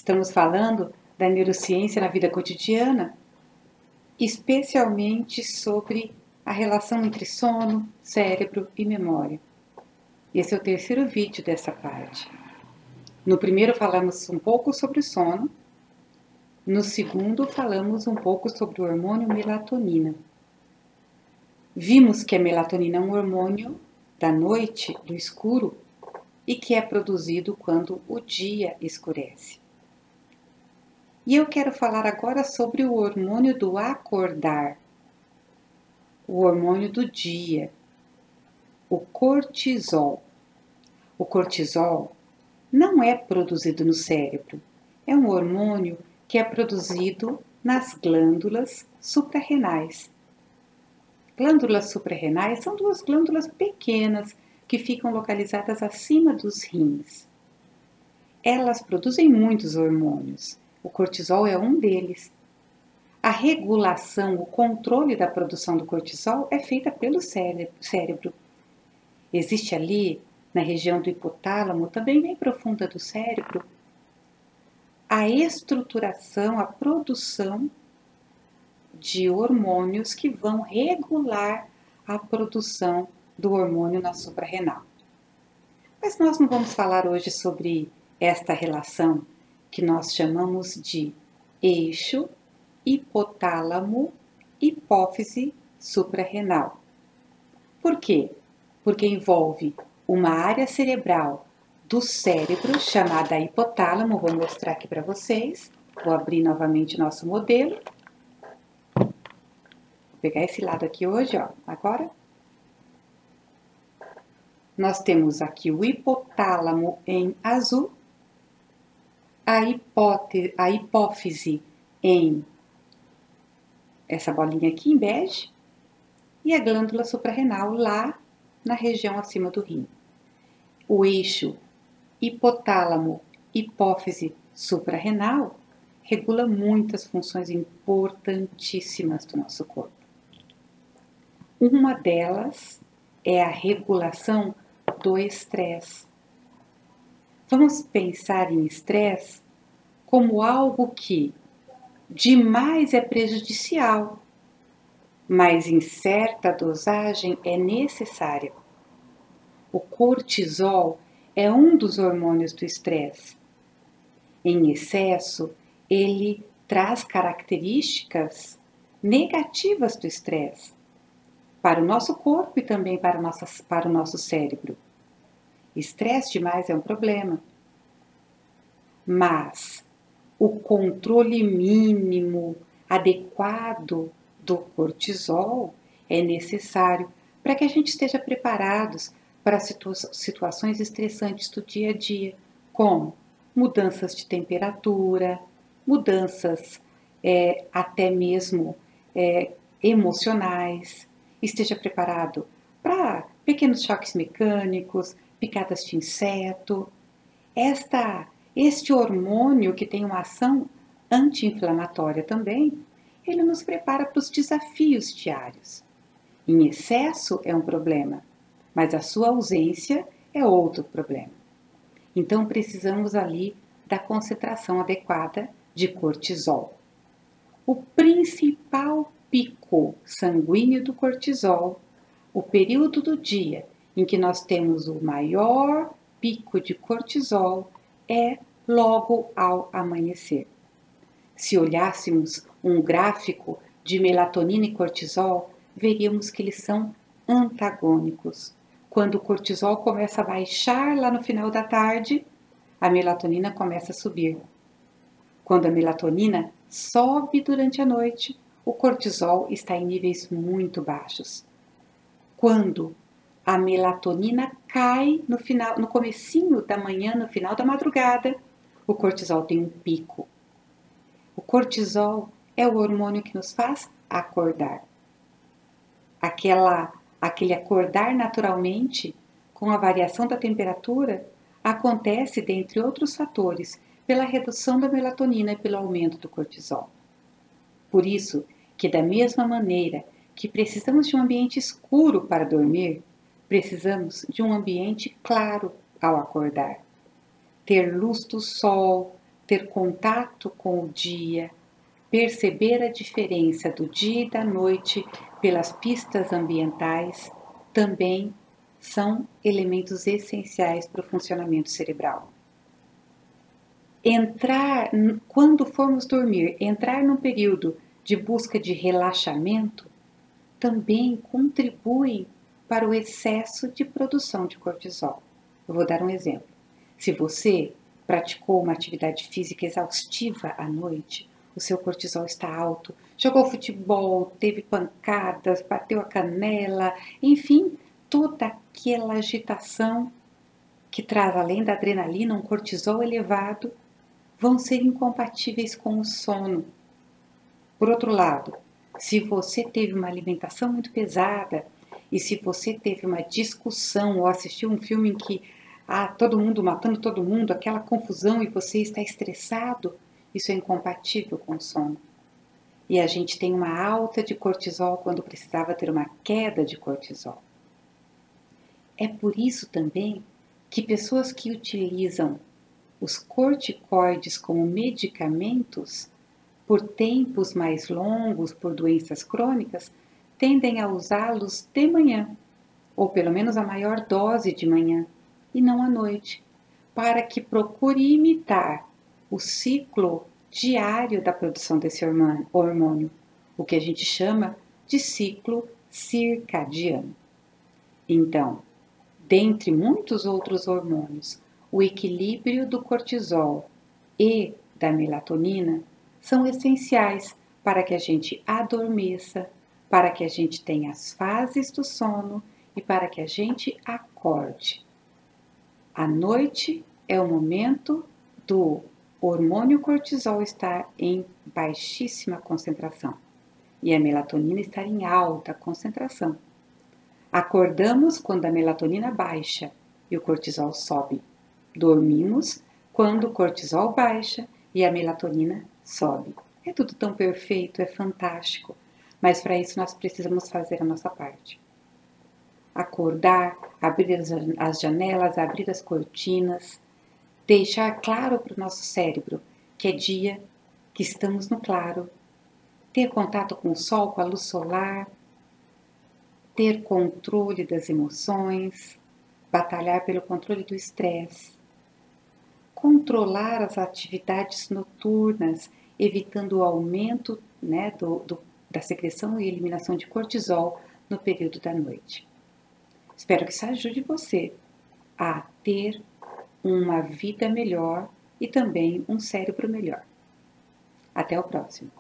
Estamos falando da neurociência na vida cotidiana, especialmente sobre a relação entre sono, cérebro e memória. Esse é o terceiro vídeo dessa parte. No primeiro falamos um pouco sobre o sono, no segundo falamos um pouco sobre o hormônio melatonina. Vimos que a melatonina é um hormônio da noite, do escuro, e que é produzido quando o dia escurece. E eu quero falar agora sobre o hormônio do acordar, o hormônio do dia, o cortisol. O cortisol não é produzido no cérebro, é um hormônio que é produzido nas glândulas suprarrenais. Glândulas suprarrenais são duas glândulas pequenas que ficam localizadas acima dos rins. Elas produzem muitos hormônios. O cortisol é um deles. A regulação, o controle da produção do cortisol é feita pelo cérebro. Existe ali, na região do hipotálamo, também bem profunda do cérebro, a estruturação, a produção de hormônios que vão regular a produção do hormônio na suprarrenal. Mas nós não vamos falar hoje sobre esta relação que nós chamamos de eixo hipotálamo, hipófise suprarrenal. Por quê? Porque envolve uma área cerebral do cérebro chamada hipotálamo. Vou mostrar aqui para vocês. Vou abrir novamente nosso modelo. Vou pegar esse lado aqui hoje, ó. Agora. Nós temos aqui o hipotálamo em azul, a hipófise em essa bolinha aqui em bege e a glândula suprarrenal lá na região acima do rim. O eixo hipotálamo, hipófise suprarrenal regula muitas funções importantíssimas do nosso corpo. Uma delas é a regulação do estresse. Vamos pensar em estresse como algo que demais é prejudicial, mas em certa dosagem é necessária. O cortisol é um dos hormônios do estresse. Em excesso, ele traz características negativas do estresse para o nosso corpo e também para o nosso cérebro. Estresse demais é um problema, mas o controle mínimo, adequado do cortisol é necessário para que a gente esteja preparados para situações estressantes do dia a dia, como mudanças de temperatura, mudanças até mesmo emocionais. Esteja preparado para pequenos choques mecânicos, picadas de inseto. Este hormônio, que tem uma ação anti-inflamatória também, ele nos prepara para os desafios diários. Em excesso é um problema, mas a sua ausência é outro problema. Então precisamos ali da concentração adequada de cortisol. O principal pico sanguíneo do cortisol, o período do dia em que nós temos o maior pico de cortisol, é logo ao amanhecer. Se olhássemos um gráfico de melatonina e cortisol, veríamos que eles são antagônicos. Quando o cortisol começa a baixar lá no final da tarde, a melatonina começa a subir. Quando a melatonina sobe durante a noite, o cortisol está em níveis muito baixos. Quando a melatonina cai no comecinho da manhã, no final da madrugada, o cortisol tem um pico. O cortisol é o hormônio que nos faz acordar. Aquele acordar naturalmente, com a variação da temperatura, acontece, dentre outros fatores, pela redução da melatonina e pelo aumento do cortisol. Por isso que, da mesma maneira que precisamos de um ambiente escuro para dormir, precisamos de um ambiente claro ao acordar. Ter luz do sol, ter contato com o dia, perceber a diferença do dia e da noite pelas pistas ambientais também são elementos essenciais para o funcionamento cerebral. Quando formos dormir, entrar num período de busca de relaxamento também contribuem para o excesso de produção de cortisol. Eu vou dar um exemplo. Se você praticou uma atividade física exaustiva à noite, o seu cortisol está alto, jogou futebol, teve pancadas, bateu a canela, enfim, toda aquela agitação que traz, além da adrenalina, um cortisol elevado, vão ser incompatíveis com o sono. Por outro lado, se você teve uma alimentação muito pesada e se você teve uma discussão ou assistiu um filme em que todo mundo matando todo mundo, aquela confusão e você está estressado, isso é incompatível com o sono. E a gente tem uma alta de cortisol quando precisava ter uma queda de cortisol. É por isso também que pessoas que utilizam os corticoides como medicamentos por tempos mais longos, por doenças crônicas, tendem a usá-los de manhã, ou pelo menos a maior dose de manhã, e não à noite, para que procure imitar o ciclo diário da produção desse hormônio, o que a gente chama de ciclo circadiano. Então, dentre muitos outros hormônios, o equilíbrio do cortisol e da melatonina são essenciais para que a gente adormeça, para que a gente tenha as fases do sono e para que a gente acorde. À noite é o momento do hormônio cortisol estar em baixíssima concentração e a melatonina estar em alta concentração. Acordamos quando a melatonina baixa e o cortisol sobe. Dormimos quando o cortisol baixa e a melatonina sobe. É tudo tão perfeito, é fantástico, mas para isso nós precisamos fazer a nossa parte. Acordar, abrir as janelas, abrir as cortinas, deixar claro para o nosso cérebro que é dia, que estamos no claro, ter contato com o sol, com a luz solar, ter controle das emoções, batalhar pelo controle do estresse, controlar as atividades noturnas, evitando o aumento da secreção e eliminação de cortisol no período da noite. Espero que isso ajude você a ter uma vida melhor e também um cérebro melhor. Até o próximo.